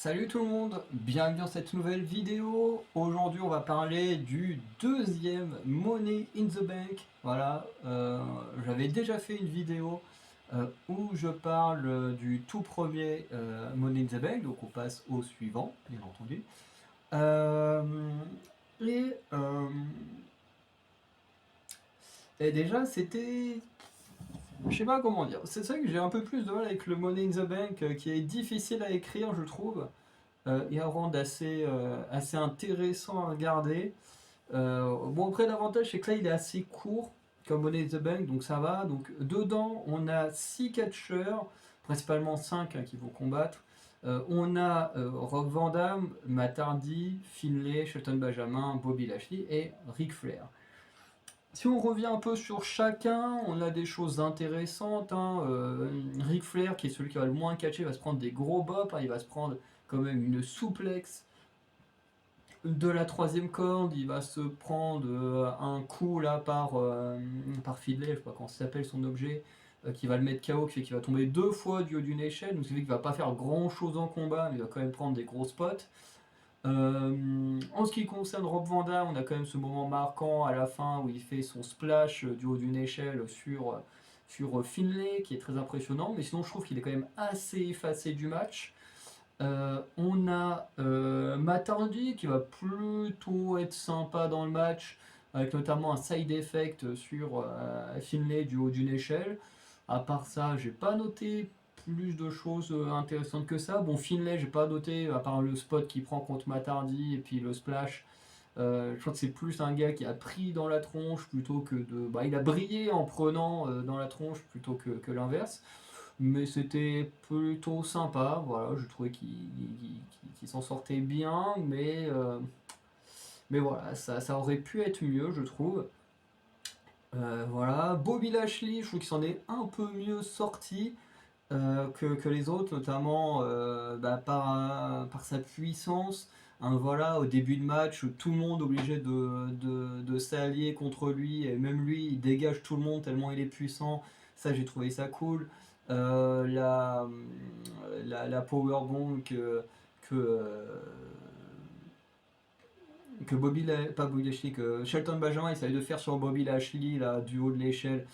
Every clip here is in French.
Salut tout le monde, bienvenue dans cette nouvelle vidéo. Aujourd'hui on va parler du deuxième Money in the Bank. Voilà, j'avais déjà fait une vidéo où je parle du tout premier Money in the Bank, donc on passe au suivant, bien entendu. Euh, et, euh, et déjà c'était... Je sais pas comment dire, c'est ça que j'ai un peu plus de mal avec le Money in the Bank qui est difficile à écrire je trouve. Et à rendre assez intéressant à regarder. Bon, après, l'avantage, c'est que là, il est assez court, comme Money in the Bank, donc ça va. Donc, dedans, on a 6 catcheurs, principalement 5 qui vont combattre. On a Rob Van Dam, Matt Hardy, Finlay, Shelton Benjamin, Bobby Lashley et Ric Flair. Si on revient un peu sur chacun, on a des choses intéressantes. Ric Flair, qui est celui qui va le moins catcher, va se prendre des gros bops. Il va se prendre quand même une souplex de la troisième corde. Il va se prendre un coup là par Finlay, je sais pas comment ça s'appelle son objet, qui va le mettre KO, qui fait qu'il va tomber deux fois du haut d'une échelle. Donc ça fait qu'il va pas faire grand chose en combat, mais il va quand même prendre des gros spots. En ce qui concerne Rob Van Dam, on a quand même ce moment marquant à la fin où il fait son splash du haut d'une échelle sur Finlay, qui est très impressionnant, mais sinon je trouve qu'il est quand même assez effacé du match. On a Matt Hardy qui va plutôt être sympa dans le match, avec notamment un side effect sur Finlay du haut d'une échelle. À part ça, j'ai pas noté plus de choses intéressantes que ça. Bon, Finlay, j'ai pas noté, à part le spot qu'il prend contre Matt Hardy et puis le splash. Je crois que c'est plus un gars qui a pris dans la tronche plutôt que de. Bah, il a brillé en prenant dans la tronche plutôt que l'inverse. Mais c'était plutôt sympa, voilà, je trouvais qu'il s'en sortait bien, mais voilà, ça aurait pu être mieux, je trouve. Voilà, Bobby Lashley, je trouve qu'il s'en est un peu mieux sorti que les autres, notamment par sa puissance. Voilà, au début de match, tout le monde obligé de s'allier contre lui, et même lui, il dégage tout le monde tellement il est puissant. Ça, j'ai trouvé ça cool. La powerbomb que, euh, que pas Bobby Lashley, que Shelton Benjamin essaye de faire sur Bobby Lashley, là, du haut de l'échelle.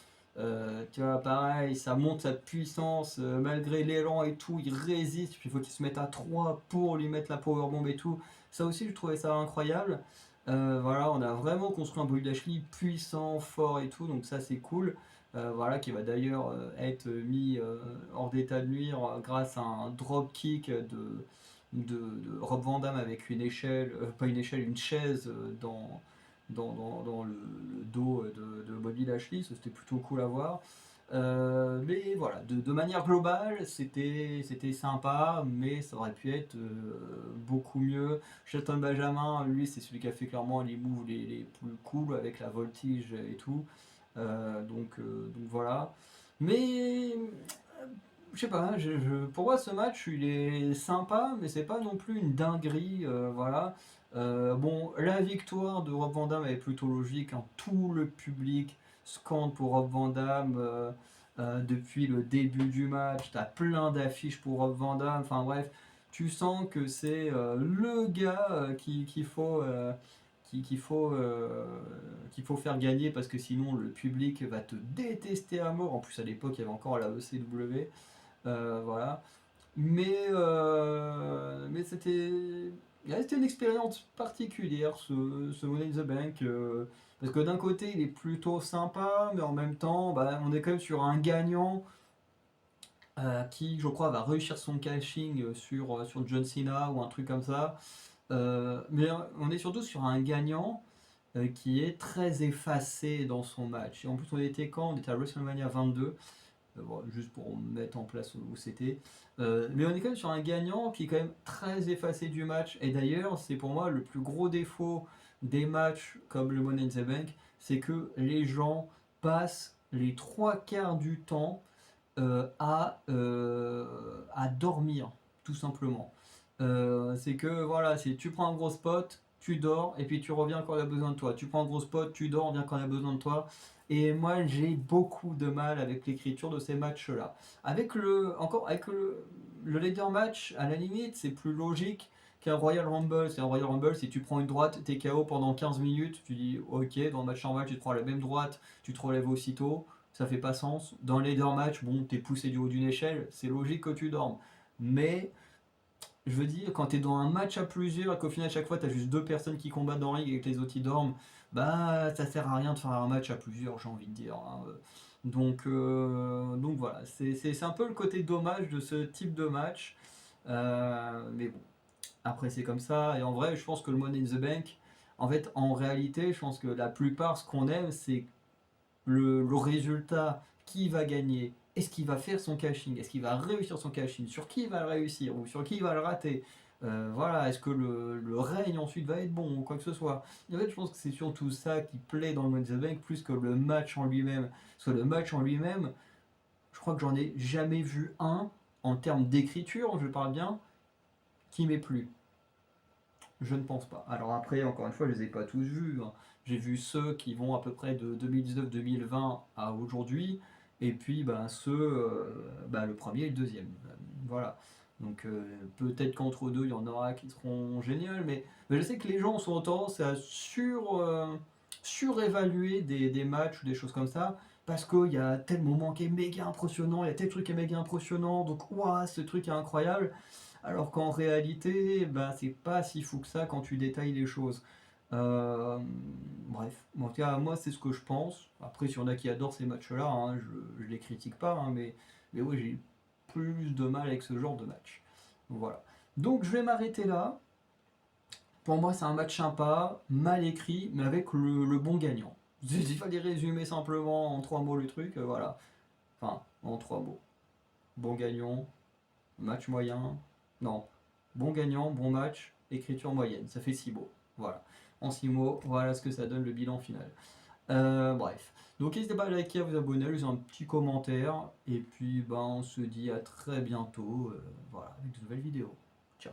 Tu vois, pareil, ça monte sa puissance, malgré l'élan et tout, il résiste, puis il faut qu'il se mette à 3 pour lui mettre la powerbomb et tout. Ça aussi, je trouvais ça incroyable. Voilà, on a vraiment construit un Bobby Lashley puissant, fort et tout, donc ça c'est cool. Voilà, qui va d'ailleurs être mis hors d'état de nuire grâce à un drop kick de Rob Van Dam avec une échelle, pas une échelle, une chaise dans le dos de Bobby Lashley, ça c'était plutôt cool à voir. Mais voilà, de manière globale, c'était sympa, mais ça aurait pu être beaucoup mieux. Shelton Benjamin, lui, c'est celui qui a fait clairement les moves les plus cool avec la voltige et tout. Donc voilà. Mais je sais pas, pour moi ce match il est sympa, mais c'est pas non plus une dinguerie, voilà. Bon, la victoire de Rob Van Dam est plutôt logique, hein. Tout le public scande pour Rob Van Dam depuis le début du match. T'as plein d'affiches pour Rob Van Dam. Enfin bref, tu sens que c'est le gars qu'il faut faire gagner parce que sinon le public va te détester à mort. En plus, à l'époque, il y avait encore la ECW. Voilà. Mais c'était une expérience particulière ce Money in the Bank. Parce que d'un côté, il est plutôt sympa, mais en même temps, bah, on est quand même sur un gagnant qui, je crois, va réussir son cashing sur John Cena ou un truc comme ça. Mais on est surtout sur un gagnant qui est très effacé dans son match. Et en plus, on était quand? On était à WrestleMania 22. Bon, juste pour mettre en place où c'était. Mais on est quand même sur un gagnant qui est quand même très effacé du match. Et d'ailleurs, c'est pour moi le plus gros défaut des matchs comme le Money in the Bank, c'est que les gens passent les trois quarts du temps à dormir, tout simplement. C'est que voilà, si tu prends un gros spot, tu dors, et puis tu reviens quand il y a besoin de toi. Tu prends un gros spot, tu dors, reviens quand il y a besoin de toi. Et moi, j'ai beaucoup de mal avec l'écriture de ces matchs-là. Avec le leader match, à la limite, c'est plus logique qu'un Royal Rumble. C'est un Royal Rumble, si tu prends une droite, t'es KO pendant 15 minutes, tu dis ok, dans le match normal, tu te prends la même droite, tu te relèves aussitôt, ça fait pas sens. Dans le leader match, bon, t'es poussé du haut d'une échelle, c'est logique que tu dormes. Mais je veux dire, quand tu es dans un match à plusieurs et qu'au final, à chaque fois, tu as juste deux personnes qui combattent dans le ring et que les autres ils dorment, bah ça sert à rien de faire un match à plusieurs, j'ai envie de dire, hein. Donc voilà, c'est un peu le côté dommage de ce type de match. Mais bon, après c'est comme ça. Et en vrai, je pense que le Money in the Bank, en fait, en réalité, je pense que la plupart, ce qu'on aime, c'est le résultat, qui va gagner, est-ce qu'il va faire son cashing, est-ce qu'il va réussir son cashing, sur qui il va le réussir ou sur qui il va le rater. Voilà, est-ce que le règne ensuite va être bon ou quoi que ce soit. En fait, je pense que c'est surtout ça qui plaît dans le Money in the Bank plus que le match en lui-même. Parce que le match en lui-même, je crois que j'en ai jamais vu un, en termes d'écriture, je parle bien, qui m'ait plu. Je ne pense pas. Alors après, encore une fois, je les ai pas tous vus, hein. J'ai vu ceux qui vont à peu près de 2019-2020 à aujourd'hui, et puis bah, ceux, bah, le premier et le deuxième. Voilà. Donc peut-être qu'entre deux, il y en aura qui seront géniaux, mais je sais que les gens ont tendance à surévaluer des matchs ou des choses comme ça, parce qu'il y a tel moment qui est méga impressionnant, il y a tel truc qui est méga impressionnant, donc ouah, ce truc est incroyable. Alors qu'en réalité, bah, c'est pas si fou que ça quand tu détailles les choses. Euh, Bref, en tout cas, moi c'est ce que je pense. Après, s'il y en a qui adorent ces matchs-là, hein, je les critique pas, hein, mais oui, j'ai plus de mal avec ce genre de match. Voilà. Donc je vais m'arrêter là. Pour moi, c'est un match sympa, mal écrit, mais avec le bon gagnant. Il fallait résumer simplement en trois mots le truc, voilà. Enfin, en trois mots. Bon gagnant, match moyen. Non. Bon gagnant, bon match, écriture moyenne. Ça fait 6 mots. Voilà. En 6 mots, voilà ce que ça donne le bilan final. Bref. Donc n'hésitez pas à liker, à vous abonner, à laisser un petit commentaire. Et puis ben, on se dit à très bientôt. Voilà, avec de nouvelles vidéos. Ciao.